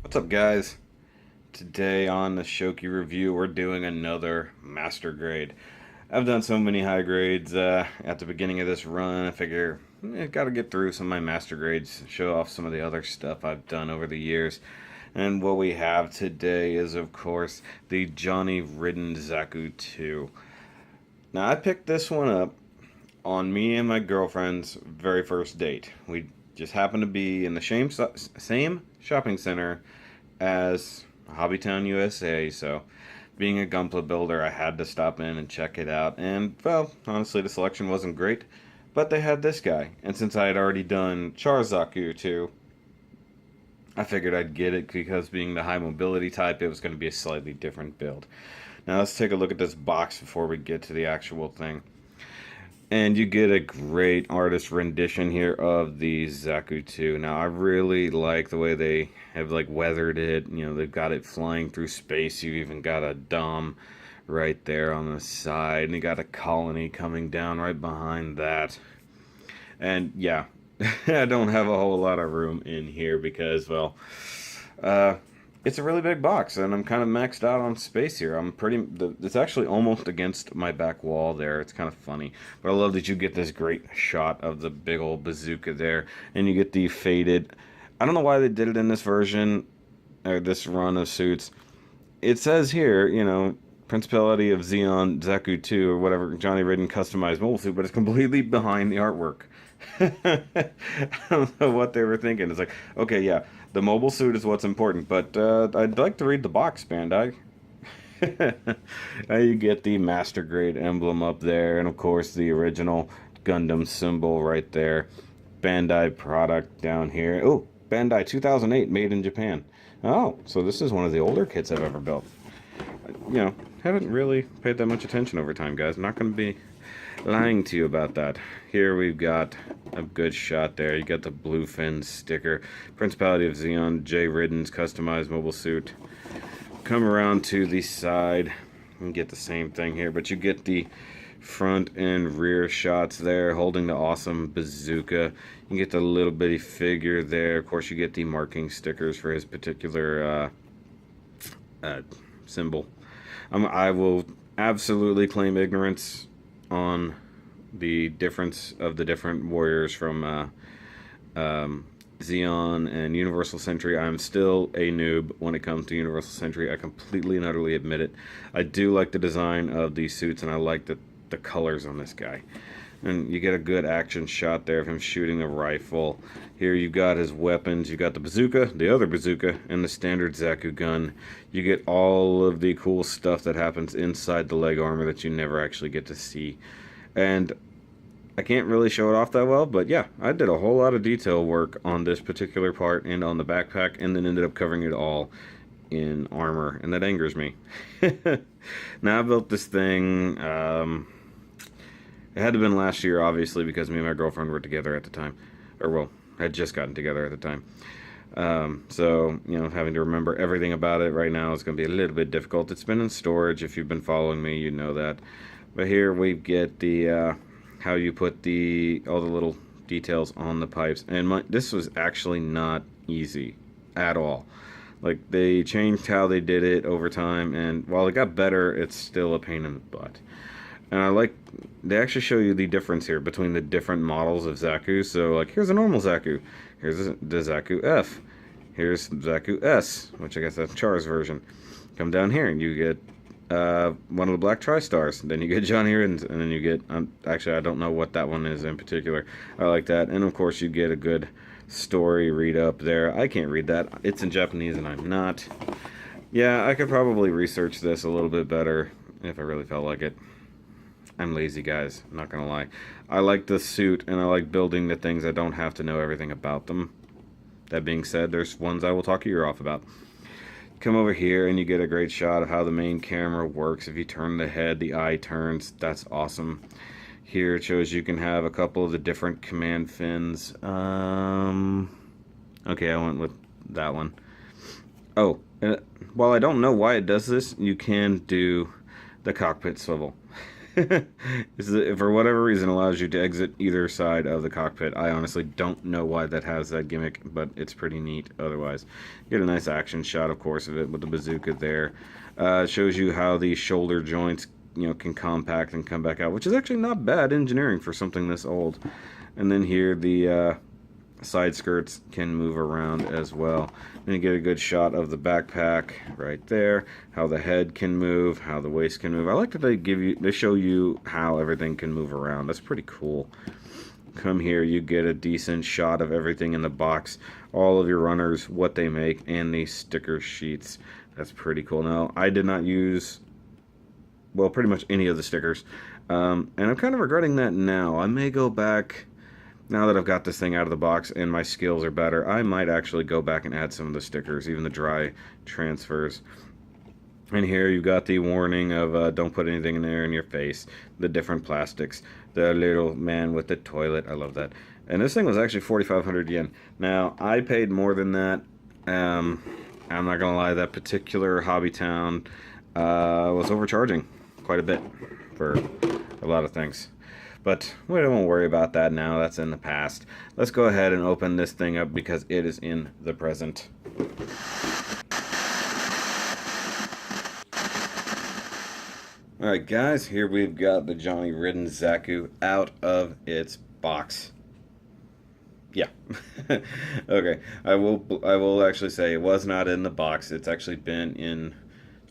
What's up, guys? Today on the Shoki review, we're doing another master grade. I've done so many high grades at the beginning of this run. I figure I gotta get through some of my master grades, show off some of the other stuff I've done over the years. And what we have today is, of course, the Johnny Ridden Zaku 2. Now, I picked this one up on me and my girlfriend's very first date. We just happened to be in the same shopping center as Hobbytown, USA, so being a Gunpla builder, I had to stop in and check it out. And, well, honestly, the selection wasn't great, but they had this guy. And since I had already done Zaku too, I figured I'd get it because being the high mobility type, it was going to be a slightly different build. Now, let's take a look at this box before we get to the actual thing. And you get a great artist rendition here of the Zaku 2. Now, I really like the way they have, like, weathered it. You know, they've got it flying through space. You even got a dome right there on the side. And you got a colony coming down right behind that. And, yeah, I don't have a whole lot of room in here because, well, it's a really big box, and I'm kind of maxed out on space here. It's actually almost against my back wall there. It's kind of funny. But I love that you get this great shot of the big old bazooka there, and you get the faded. I don't know why they did it in this version, or this run of suits. It says here, you know, Principality of Zeon Zaku 2, or whatever, Johnny Ridden customized mobile suit, but it's completely behind the artwork. I don't know what they were thinking. It's like, okay, yeah, the mobile suit is what's important, but I'd like to read the box, Bandai. Now you get the Master Grade emblem up there, and of course the original Gundam symbol right there. Bandai product down here. Oh, Bandai 2008, made in Japan. Oh, so this is one of the older kits I've ever built. You know, haven't really paid that much attention over time, guys. I'm not going to be lying to you about that. Here we've got a good shot there. You got the Bluefin sticker. Principality of Zeon, J. Ridden's customized mobile suit. Come around to the side and get the same thing here, but you get the front and rear shots there, holding the awesome bazooka. You get the little bitty figure there. Of course, you get the marking stickers for his particular symbol. I will absolutely claim ignorance on the difference of the different warriors from Zeon and Universal Century. I'm still a noob when it comes to Universal Century. I completely and utterly admit it. I do like the design of these suits, and I like the colors on this guy. And you get a good action shot there of him shooting the rifle. Here you've got his weapons. You got the bazooka, the other bazooka, and the standard Zaku gun. You get all of the cool stuff that happens inside the leg armor that you never actually get to see. And I can't really show it off that well, but yeah, I did a whole lot of detail work on this particular part and on the backpack, and then ended up covering it all in armor, and that angers me. Now I built this thing, it had to have been last year, obviously, because me and my girlfriend were together at the time. Or, well, had just gotten together at the time. So, you know, having to remember everything about it right now is going to be a little bit difficult. It's been in storage. If you've been following me, you know that. But here we get the, how you put all the little details on the pipes. And this was actually not easy at all. Like, they changed how they did it over time, and while it got better, it's still a pain in the butt. And I like, they actually show you the difference here between the different models of Zaku. So, like, here's a normal Zaku. Here's the Zaku F. Here's Zaku S, which I guess that's Char's version. Come down here and you get one of the Black Tri-Stars. Then you get Johnny Ridden's, and then you get, actually, I don't know what that one is in particular. I like that. And, of course, you get a good story read up there. I can't read that. It's in Japanese, and I'm not. Yeah, I could probably research this a little bit better if I really felt like it. I'm lazy, guys, I'm not gonna lie. I like the suit, and I like building the things I don't have to know everything about them. That being said, there's ones I will talk your ear off about. Come over here, and you get a great shot of how the main camera works. If you turn the head, the eye turns. That's awesome. Here it shows you can have a couple of the different command fins. Okay, I went with that one. Oh, while I don't know why it does this, you can do the cockpit swivel. For whatever reason, allows you to exit either side of the cockpit. I honestly don't know why that has that gimmick, but it's pretty neat otherwise. Get a nice action shot, of course, of it with the bazooka there. It shows you how the shoulder joints, can compact and come back out, which is actually not bad engineering for something this old. And then here, the side skirts can move around as well. Then you get a good shot of the backpack right there, how the head can move, how the waist can move. I like that they show you how everything can move around. That's pretty cool. Come here, you get a decent shot of everything in the box, all of your runners, what they make, and the sticker sheets. That's pretty cool. Now, I did not use, well, pretty much any of the stickers, and I'm kind of regretting that now. I may go back. Now that I've got this thing out of the box and my skills are better, I might actually go back and add some of the stickers, even the dry transfers. And here you've got the warning of don't put anything in there in your face, the different plastics, the little man with the toilet. I love that. And this thing was actually 4,500 yen. Now, I paid more than that. I'm not going to lie, that particular Hobby Town was overcharging quite a bit for a lot of things. But we won't worry about that now. That's in the past. Let's go ahead and open this thing up because it is in the present. Alright guys, here we've got the Johnny Ridden Zaku out of its box. Yeah. Okay. I will actually say it was not in the box. It's actually been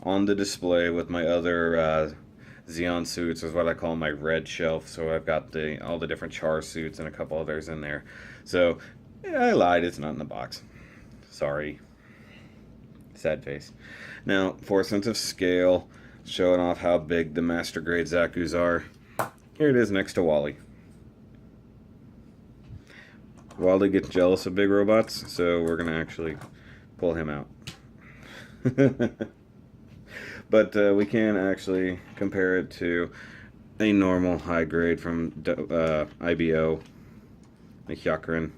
on the display with my other Xeon suits, is what I call my red shelf. So I've got all the different Char suits and a couple others in there. So yeah, I lied, it's not in the box. Sorry. Sad face. Now, for a sense of scale, showing off how big the Master Grade Zakus are, here it is next to Wally. Wally gets jealous of big robots, so we're going to actually pull him out. But we can actually compare it to a normal high grade from IBO, the Hyakrin.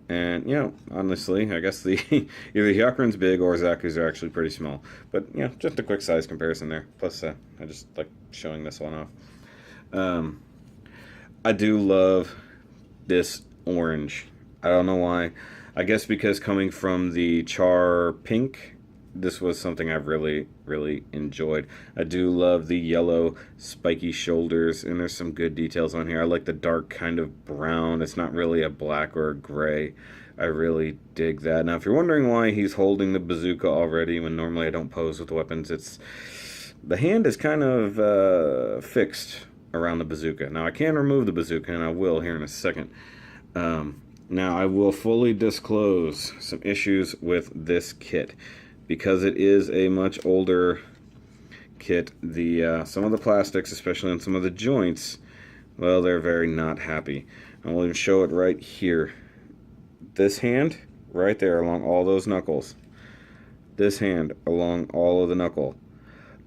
And, honestly, I guess either Hyakrin's big or Zaku's are actually pretty small. But, just a quick size comparison there. Plus, I just like showing this one off. I do love this orange. I don't know why. I guess because coming from the Char pink, this was something I've really, really enjoyed. I do love the yellow spiky shoulders, and there's some good details on here. I like the dark kind of brown. It's not really a black or a gray. I really dig that. Now, if you're wondering why he's holding the bazooka already, when normally I don't pose with weapons, the hand is kind of fixed around the bazooka. Now, I can remove the bazooka, and I will here in a second. Now, I will fully disclose some issues with this kit. Because it is a much older kit, some of the plastics, especially on some of the joints, well, they're very not happy. And we'll even show it right here. This hand, right there, along all those knuckles. This hand, along all of the knuckle.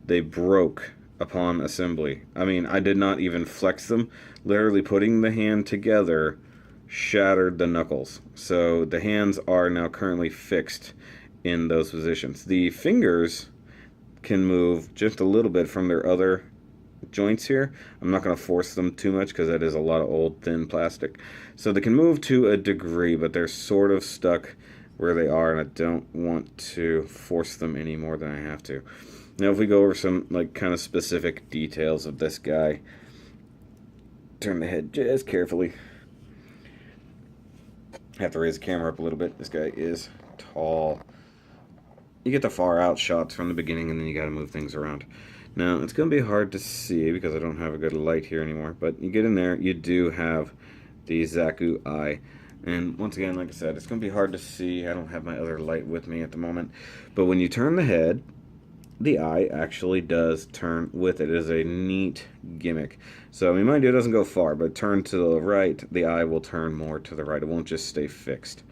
They broke upon assembly. I mean, I did not even flex them. Literally putting the hand together shattered the knuckles. So the hands are now currently fixed in those positions. The fingers can move just a little bit from their other joints here. I'm not going to force them too much because that is a lot of old thin plastic. So they can move to a degree, but they're sort of stuck where they are, and I don't want to force them any more than I have to. Now if we go over some kind of specific details of this guy, turn the head just carefully. I have to raise the camera up a little bit. This guy is tall. You get the far out shots from the beginning, and then you got to move things around. Now, it's going to be hard to see because I don't have a good light here anymore, but you get in there, you do have the Zaku eye. And once again, like I said, it's going to be hard to see. I don't have my other light with me at the moment. But when you turn the head, the eye actually does turn with it. It is a neat gimmick. So, I mean, mind you, it doesn't go far, but turn to the right, the eye will turn more to the right. It won't just stay fixed.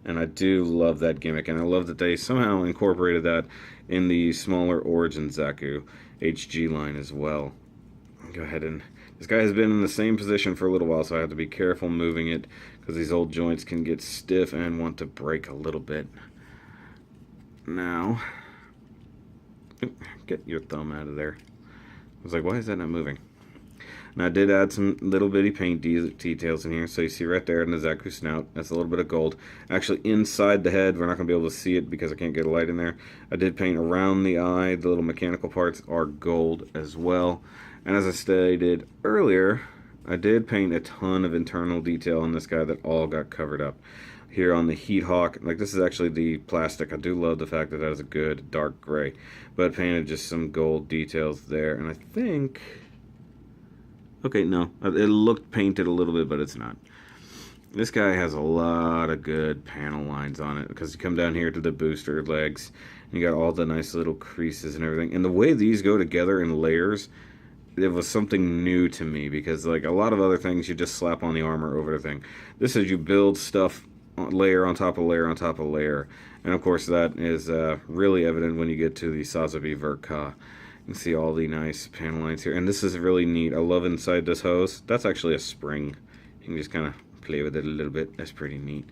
And I do love that gimmick, and I love that they somehow incorporated that in the smaller Origin Zaku HG line as well. Go ahead and... This guy has been in the same position for a little while, so I have to be careful moving it, because these old joints can get stiff and want to break a little bit. Now... Get your thumb out of there. I was like, why is that not moving? And I did add some little bitty paint details in here. So you see right there in the Zaku snout, that's a little bit of gold. Actually, inside the head, we're not going to be able to see it because I can't get a light in there. I did paint around the eye. The little mechanical parts are gold as well. And as I stated earlier, I did paint a ton of internal detail on this guy that all got covered up. Here on the Heat Hawk, like this is actually the plastic. I do love the fact that that is a good dark gray, but painted just some gold details there. And I think, okay, no, it looked painted a little bit, but it's not. This guy has a lot of good panel lines on it because you come down here to the booster legs and you got all the nice little creases and everything. And the way these go together in layers, it was something new to me because like a lot of other things you just slap on the armor over the thing. This is you build stuff layer on top of layer on top of layer, and of course that is really evident when you get to the Sazabi Verka. You can see all the nice panel lines here, and this is really neat. I love inside this hose. That's actually a spring. You can just kind of play with it a little bit. That's pretty neat.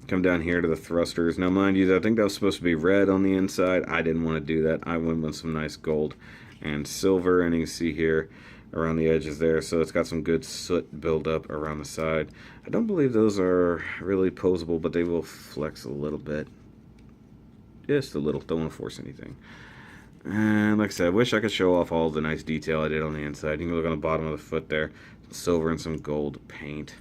Come down here to the thrusters. Now mind you, I think that was supposed to be red on the inside. I didn't want to do that. I went with some nice gold and silver, and you can see here around the edges there, so it's got some good soot buildup around the side. I don't believe those are really posable, but they will flex a little bit. Just a little, don't want to force anything. And like I said, I wish I could show off all the nice detail I did on the inside. You can look on the bottom of the foot there, silver and some gold paint.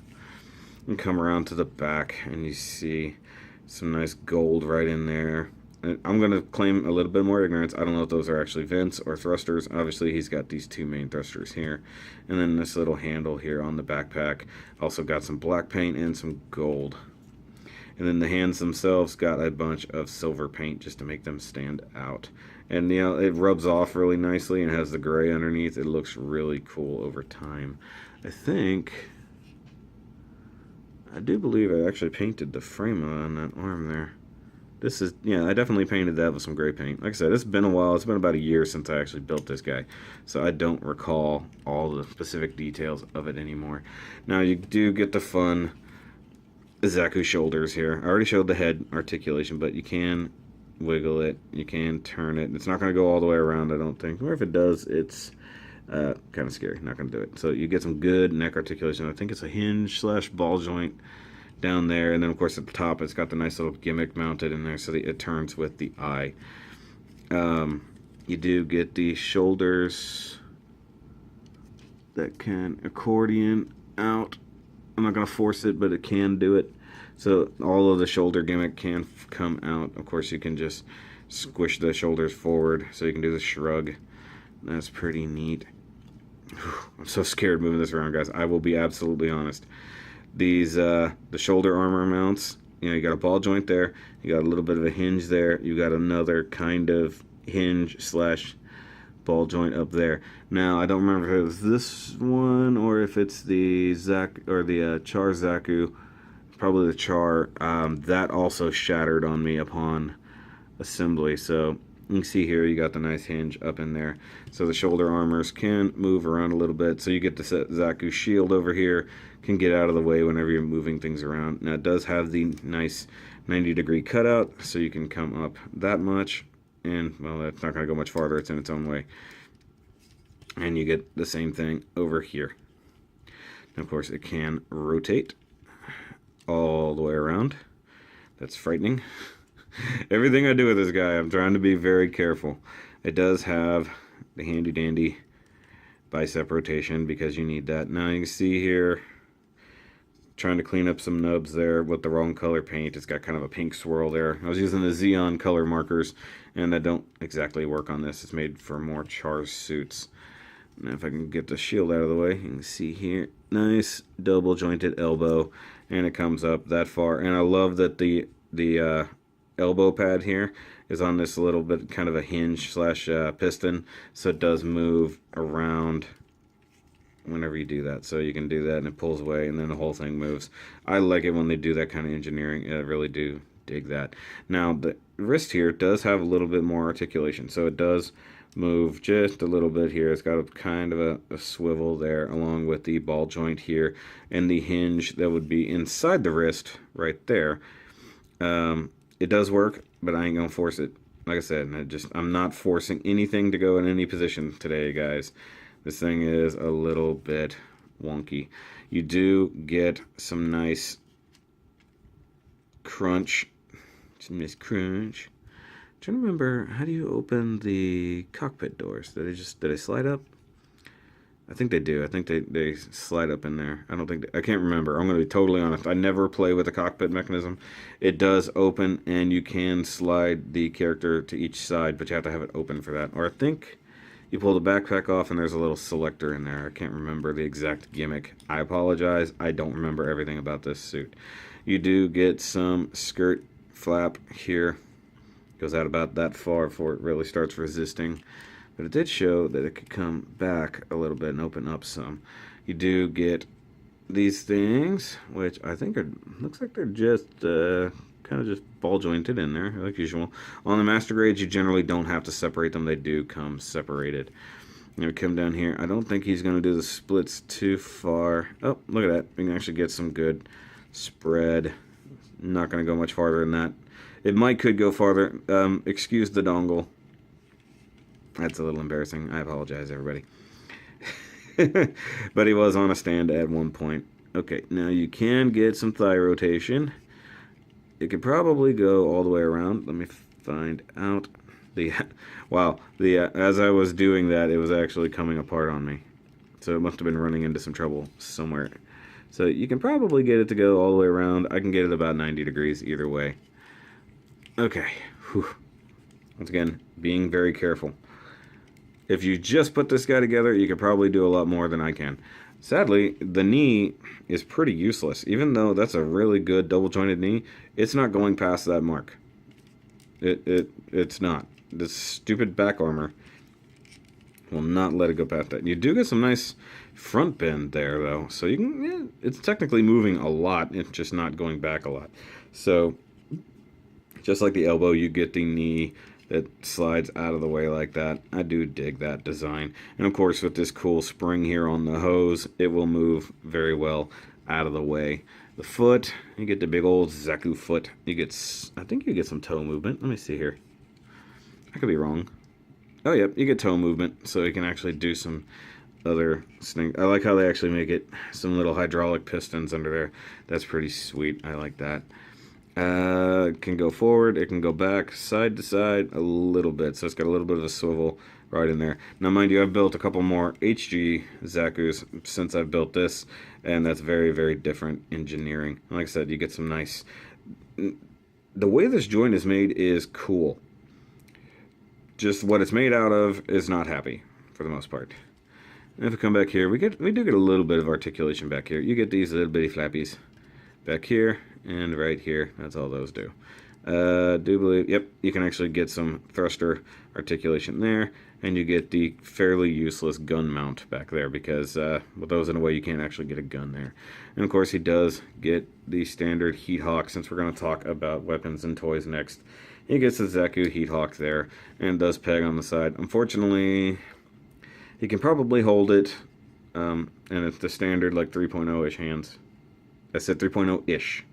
And come around to the back and you see some nice gold right in there. I'm going to claim a little bit more ignorance. I don't know if those are actually vents or thrusters. Obviously, he's got these two main thrusters here. And then this little handle here on the backpack. Also got some black paint and some gold. And then the hands themselves got a bunch of silver paint just to make them stand out. And, you know, it rubs off really nicely and has the gray underneath. It looks really cool over time. I do believe I actually painted the frame on that arm there. This is, yeah, I definitely painted that with some gray paint. Like I said, it's been a while. It's been about a year since I actually built this guy. So I don't recall all the specific details of it anymore. Now, you do get the fun Zaku shoulders here. I already showed the head articulation, but you can wiggle it. You can turn it. It's not going to go all the way around, I don't think. Or if it does, it's kind of scary. Not going to do it. So you get some good neck articulation. I think it's a hinge / ball joint down there, and then of course at the top it's got the nice little gimmick mounted in there so that it turns with the eye. You do get the shoulders that can accordion out. I'm not going to force it, but it can do it. So all of the shoulder gimmick can come out. Of course you can just squish the shoulders forward so you can do the shrug. That's pretty neat. I'm so scared moving this around, guys. I will be absolutely honest. These the shoulder armor mounts, you know, you got a ball joint there, you got a little bit of a hinge there, you got another kind of hinge / ball joint up there. Now I don't remember if it was this one or if it's the Char Zaku, probably the Char. That also shattered on me upon assembly. So you can see here you got the nice hinge up in there. So the shoulder armors can move around a little bit. So you get the Zaku shield over here, can get out of the way whenever you're moving things around. Now it does have the nice 90-degree cutout, so you can come up that much. And, well, that's not going to go much farther. It's in its own way. And you get the same thing over here. And of course, it can rotate all the way around. That's frightening. Everything I do with this guy, I'm trying to be very careful. It does have the handy dandy bicep rotation because you need that. Now you can see here, trying to clean up some nubs there with the wrong color paint. It's got kind of a pink swirl there. I was using the Xeon color markers, and that don't exactly work on this. It's made for more Char suits. Now if I can get the shield out of the way, you can see here, nice double jointed elbow, and it comes up that far. And I love that the elbow pad here is on this little bit kind of a hinge / piston, so it does move around whenever you do that. So you can do that and it pulls away and then the whole thing moves. I like it when they do that kind of engineering. I really do dig that. Now the wrist here does have a little bit more articulation, so it does move just a little bit here. It's got a kind of a swivel there along with the ball joint here and the hinge that would be inside the wrist right there. It does work, but I ain't gonna force it. Like I said, I'm not forcing anything to go in any position today, guys. This thing is a little bit wonky. You do get some nice crunch. Some nice crunch. I'm trying to remember, how do you open the cockpit doors? Did they slide up? I think they do. I think they slide up in there. I can't remember. I'm going to be totally honest. I never play with the cockpit mechanism. It does open, and you can slide the character to each side, but you have to have it open for that. Or I think you pull the backpack off, and there's a little selector in there. I can't remember the exact gimmick. I apologize. I don't remember everything about this suit. You do get some skirt flap here. Goes out about that far before it really starts resisting. But it did show that it could come back a little bit and open up some. You do get these things, which I think looks like they're just kind of just ball jointed in there, like usual. On the master grades, you generally don't have to separate them. They do come separated. You come down here. I don't think he's going to do the splits too far. Oh, look at that. We can actually get some good spread. Not going to go much farther than that. It could go farther. Excuse the dongle. That's a little embarrassing. I apologize, everybody. But he was on a stand at one point. Okay, now you can get some thigh rotation. It could probably go all the way around. Let me find out. Wow, as I was doing that, it was actually coming apart on me. So it must have been running into some trouble somewhere. So you can probably get it to go all the way around. I can get it about 90 degrees either way. Okay. Whew. Once again, being very careful. If you just put this guy together, you could probably do a lot more than I can. Sadly, the knee is pretty useless. Even though that's a really good double-jointed knee, it's not going past that mark. It's not. This stupid back armor will not let it go past that. You do get some nice front bend there, though. So you can, yeah, it's technically moving a lot. It's just not going back a lot. So, just like the elbow, you get the knee that slides out of the way like that. I do dig that design. And of course, with this cool spring here on the hose, it will move very well out of the way. The foot, you get the big old Zaku foot. I think you get some toe movement. Let me see here. I could be wrong. Oh, yep, you get toe movement, so you can actually do some other things. I like how they actually make it some little hydraulic pistons under there. That's pretty sweet. I like that. It can go forward, it can go back, side to side a little bit, so it's got a little bit of a swivel right in there. Now mind you, I've built a couple more HG Zakus since I've built this, and that's very, very different engineering. Like I said, you get some nice... The way this joint is made is cool. Just what it's made out of is not happy, for the most part. And if we come back here, we do get a little bit of articulation back here. You get these little bitty flappies back here and right here. That's all those do. Do believe, yep, you can actually get some thruster articulation there, and you get the fairly useless gun mount back there because with those in a way you can't actually get a gun there. And of course he does get the standard Heat Hawk, since we're going to talk about weapons and toys next. He gets the Zaku Heat Hawk there and does peg on the side. Unfortunately, he can probably hold it, and it's the standard like 3.0-ish hands. I said 3.0-ish,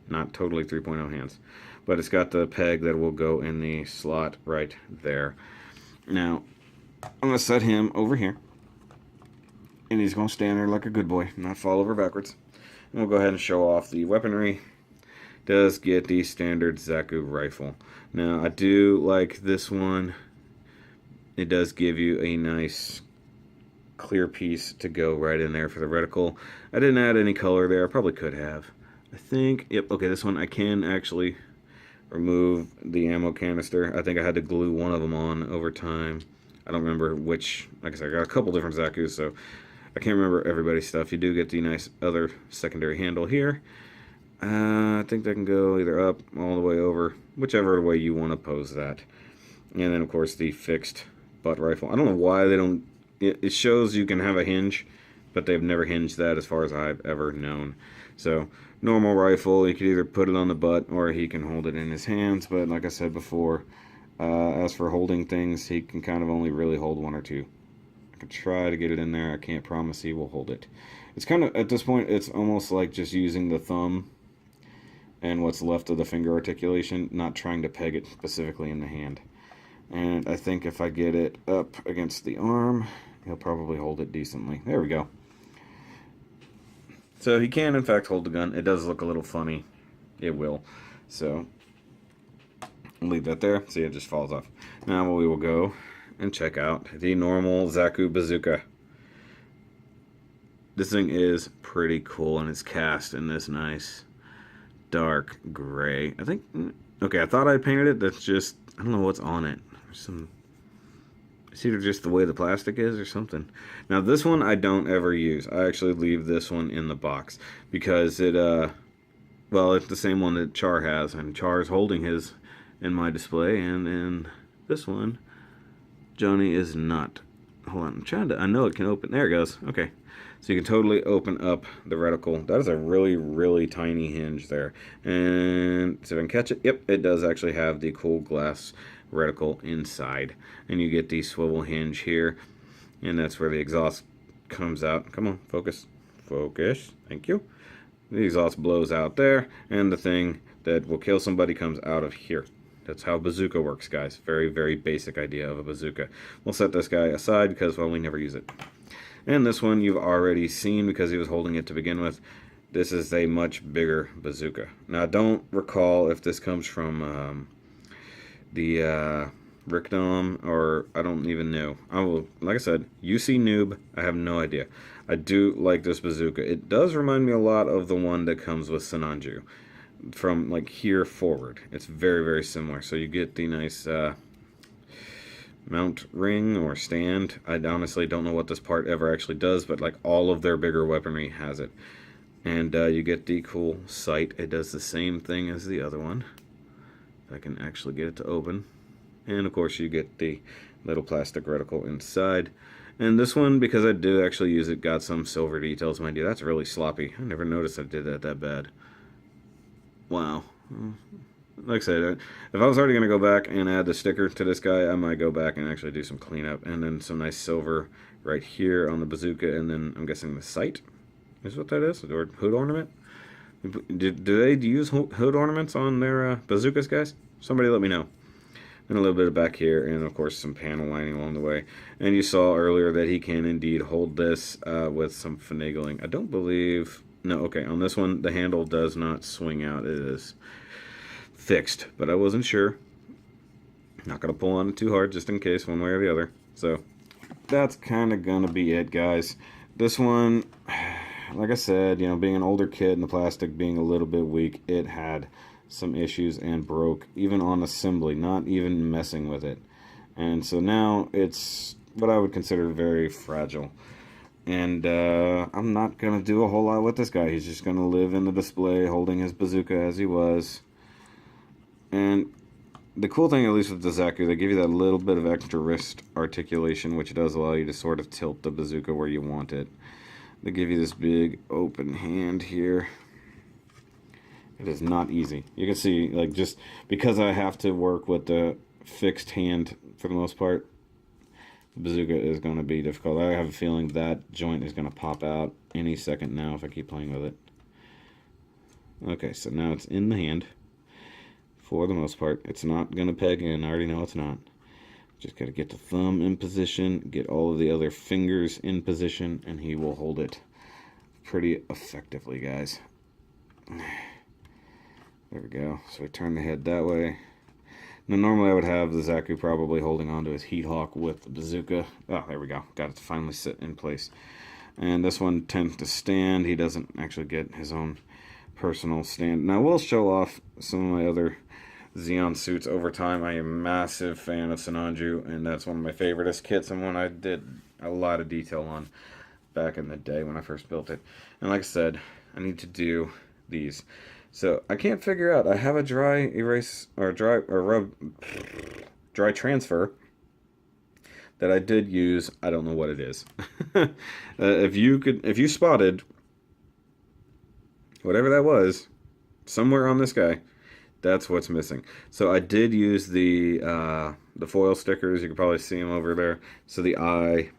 not totally 3.0 hands. But it's got the peg that will go in the slot right there. Now, I'm going to set him over here. And he's going to stand there like a good boy, not fall over backwards. And we'll go ahead and show off the weaponry. Does get the standard Zaku rifle. Now, I do like this one. It does give you a nice clear piece to go right in there for the reticle. I didn't add any color there. I probably could have. I think, yep, okay, this one I can actually remove the ammo canister. I think I had to glue one of them on over time. I don't remember which. Like I said, I got a couple different Zakus, so I can't remember everybody's stuff. You do get the nice other secondary handle here. I think that can go either up, all the way over, whichever way you want to pose that. And then, of course, the fixed butt rifle. I don't know why they don't... It shows you can have a hinge, but they've never hinged that as far as I've ever known. So, normal rifle, you could either put it on the butt or he can hold it in his hands. But like I said before, as for holding things, he can kind of only really hold one or two. I could try to get it in there. I can't promise he will hold it. It's kind of, at this point, it's almost like just using the thumb and what's left of the finger articulation, not trying to peg it specifically in the hand. And I think if I get it up against the arm, he'll probably hold it decently. There we go. So he can, in fact, hold the gun. It does look a little funny. It will. So, I'll leave that there. See, it just falls off. Now we will go and check out the normal Zaku bazooka. This thing is pretty cool, and it's cast in this nice dark gray. I think, okay, I thought I painted it. That's just, I don't know what's on it. There's some, it's either just the way the plastic is or something. Now this one I don't ever use. I actually leave this one in the box because it, well, it's the same one that Char has, and Char is holding his in my display, and in this one, Joni is not. Hold on, I'm trying to, I know it can open. There it goes. Okay. So you can totally open up the reticle. That is a really, really tiny hinge there. And see if I can catch it. Yep, it does actually have the cool glass reticle inside. And you get the swivel hinge here. And that's where the exhaust comes out. Come on, focus. Focus. Thank you. The exhaust blows out there. And the thing that will kill somebody comes out of here. That's how a bazooka works, guys. Very, very basic idea of a bazooka. We'll set this guy aside because, well, we never use it. And this one you've already seen because he was holding it to begin with. This is a much bigger bazooka. Now, I don't recall if this comes from the Ridden, or I don't even know. I will, like I said, UC noob. I have no idea. I do like this bazooka. It does remind me a lot of the one that comes with Sinanju. From like here forward. It's very, very similar. So you get the nice mount ring or stand. I honestly don't know what this part ever actually does, but like all of their bigger weaponry has it. And you get the cool sight. It does the same thing as the other one. If I can actually get it to open. And of course you get the little plastic reticle inside. And this one, because I do actually use it, got some silver details. Mind you, that's really sloppy. I never noticed I did that bad. Wow. Like I said, if I was already going to go back and add the sticker to this guy, I might go back and actually do some cleanup. And then some nice silver right here on the bazooka. And then I'm guessing the sight is what that is? Or hood ornament? Do they use hood ornaments on their bazookas, guys? Somebody let me know. And a little bit of back here. And, of course, some panel lining along the way. And you saw earlier that he can indeed hold this with some finagling. I don't believe... No, okay, on this one, the handle does not swing out. It is fixed, but I wasn't sure. Not going to pull on it too hard, just in case, one way or the other. So, that's kind of going to be it, guys. This one, like I said, you know, being an older kit and the plastic being a little bit weak, it had some issues and broke, even on assembly, not even messing with it. And so now, it's what I would consider very fragile. And I'm not going to do a whole lot with this guy. He's just going to live in the display holding his bazooka as he was. And the cool thing, at least with the Zaku, they give you that little bit of extra wrist articulation, which does allow you to sort of tilt the bazooka where you want it. They give you this big open hand here. It is not easy. You can see, like, just because I have to work with the fixed hand for the most part, the bazooka is going to be difficult. I have a feeling that joint is going to pop out any second now if I keep playing with it. Okay, so now it's in the hand. For the most part, it's not going to peg in. I already know it's not. Just got to get the thumb in position, get all of the other fingers in position, and he will hold it pretty effectively, guys. There we go. So we turn the head that way. Now, normally I would have the Zaku probably holding onto his heat hawk with the bazooka. Oh, there we go. Got it to finally sit in place. And this one tends to stand. He doesn't actually get his own personal stand. Now, we'll show off some of my other Xeon suits over time. I am a massive fan of Sinanju, and that's one of my favoriteest kits and one I did a lot of detail on back in the day when I first built it. And like I said, I need to do these. So I can't figure out. I have a dry erase or dry transfer that I did use. I don't know what it is. If you spotted whatever that was somewhere on this guy, that's what's missing. So I did use the foil stickers. You can probably see them over there. So the eye,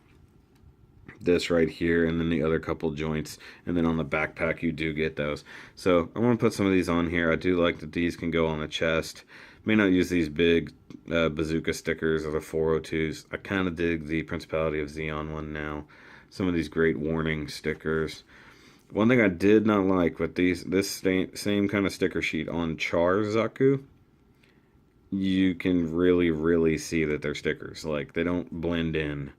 this right here, and then the other couple joints, and then on the backpack you do get those. So I want to put some of these on here. I do like that these can go on the chest. May not use these big bazooka stickers or the 402s. I kind of dig the Principality of Xeon one now. Some of these great warning stickers. One thing I did not like with this same kind of sticker sheet on Char Zaku, you can really see that they're stickers. Like, they don't blend in.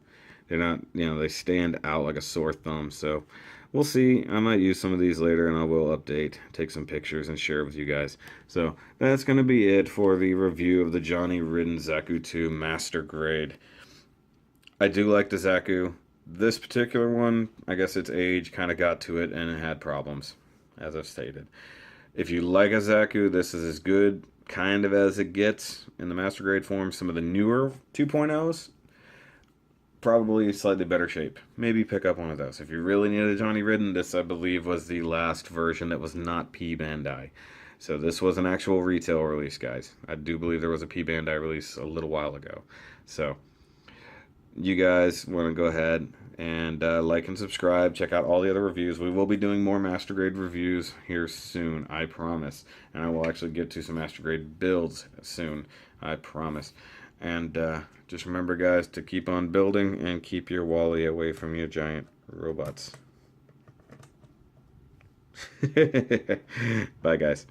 They're not, they stand out like a sore thumb. So we'll see. I might use some of these later, and I will update, take some pictures, and share it with you guys. So that's going to be it for the review of the Johnny Ridden Zaku 2 Master Grade. I do like the Zaku. This particular one, I guess its age kind of got to it, and it had problems, as I've stated. If you like a Zaku, this is as good kind of as it gets in the Master Grade form. Some of the newer 2.0s, probably slightly better shape. Maybe pick up one of those. If you really need a Johnny Ridden, this I believe was the last version that was not P Bandai. So this was an actual retail release, guys. I do believe there was a P Bandai release a little while ago. So you guys want to go ahead and like and subscribe. Check out all the other reviews. We will be doing more Master Grade reviews here soon, I promise. And I will actually get to some Master Grade builds soon, I promise. And just remember, guys, to keep on building and keep your Wally away from your giant robots. Bye, guys.